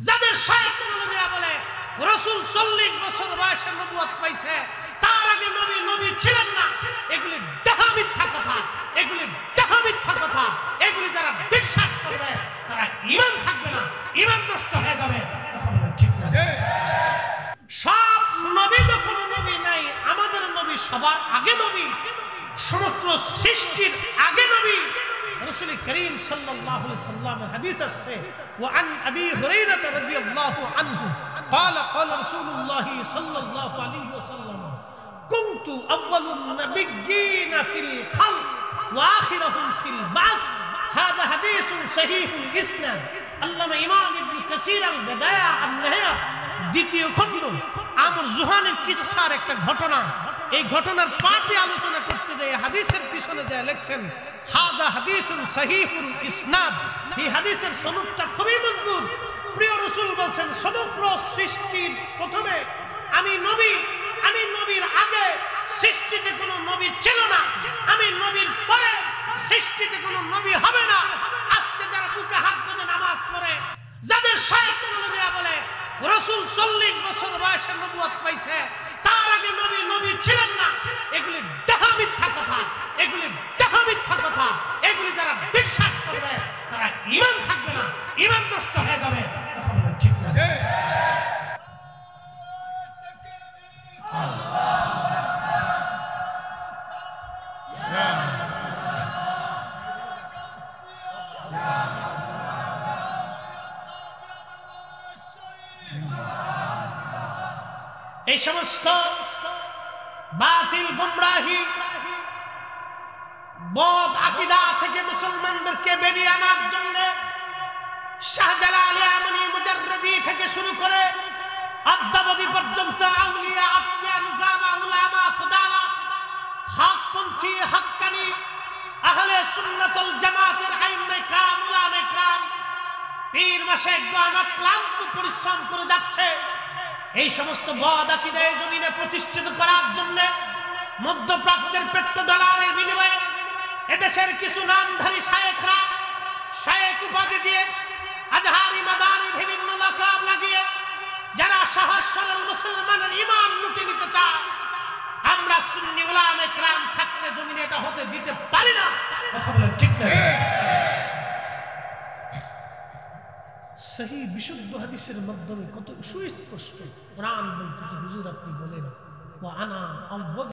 যাদের শায়েখ মৌলভীরা বলে রাসূল 40 বছর বয়সে নবুয়ত পাইছে, তার আগে নবী ছিলেন না, এগুলি ডাহা মিথ্যা কথা, এগুলি ডাহা মিথ্যা কথা। এগুলি যারা বিশ্বাস করবে তারা ঈমান থাকবে না, ঈমান নষ্ট হয়ে যাবে। কথা বলেন ঠিক না? সব নবী যখন নবী নাই, আমাদের নবী সবার আগে নবী, সমগ্র সৃষ্টির আগে নবী। রাসূল করিম সাল্লাল্লাহু আলাইহি সাল্লামের হাদিস আছে, ওয়া আন আবি হুরায়রা রাদিয়াল্লাহু আনহু قال قال رسول الله صلى الله عليه وسلم كنت اول النبيين في الخلق واخرهم في البعث هذا حديث صحيح الاسناد علامہ امام ابن كثير البدايه النهايه দ্বিতীয় খণ্ড আমর জুহানের কিসসার একটা ঘটনা। এই ঘটনার পাঠে আলোচনা করতে যায় হাদিসের পিছনে যায় লেখছেন হাদা হাদিসুন সহিহুল ইসনাদ। এই হাদিসের সনদটা খুবই মজবুত। প্রিয় রাসূল বলেন সমগ্র সৃষ্টির প্রথমে আমি নবী, আমি নবীর আগে সৃষ্টিতে কোনো নবী ছিল না, আমি নবীর পরে সৃষ্টিতে কোনো নবী হবে না। আজকে যারা বুকে হাত বেঁধে নামাজ পড়ে, যাদের শায়েখ মৌলভীরা বলে রাসূল 40 বছর বয়সে নবুয়ত পাইছে, তার আগে নবী ছিলেন না, এগুলি ডাহা মিথ্যা কথা, এগুলি ডাহা মিথ্যা কথা। এগুলি যারা বিশ্বাস করবে তারা ঈমান থাকবে না, ঈমান নষ্ট হয়ে যাবে। কথা বলেন ঠিক না? এই সমস্ত বাতিল গুমরাহি বদ আকীদা থেকে মুসলমানদেরকে বেরিয়ে আনার জন্য শাহজালাল ইয়ামানি মুজাররদি থেকে শুরু করে আদ্দাবদি পর্যন্ত আউলিয়া আতকিয়া নিজামা উলামা ফুদালা হকপন্থী হক্কানি আহলে সুন্নাতুল জামাতের আইম্মায়ে کرام উলামায়ে کرام পীর মাশায়েখগণ অক্লান্ত পরিশ্রম করে যাচ্ছে এই সমস্ত বদ আকীদায় জমিনে প্রতিষ্ঠিত করার জন্য। মধ্যপ্রাচ্যের পেট্রোডলারের বিনিময়ে এদেশের কিছু নামধারী শায়েখরা শায়েখ উপাধি দিয়ে আজহারি মাদানি বিভিন্ন লকাব লাগিয়ে যারা সহজ সরল মুসলমানের ঈমান লুটে নিতে চায়, আমরা সুন্নি উলামায়ে کرام থাকতে জমিনে এটা হতে দিতে পারি না। কথা বলেন ঠিক না? সহি বিশুদ্ধ হাদিসের মাধ্যমে কত সুস্পষ্ট কোরআন বলতেছে, হুজুর আপনি বলেন ওয়া আনা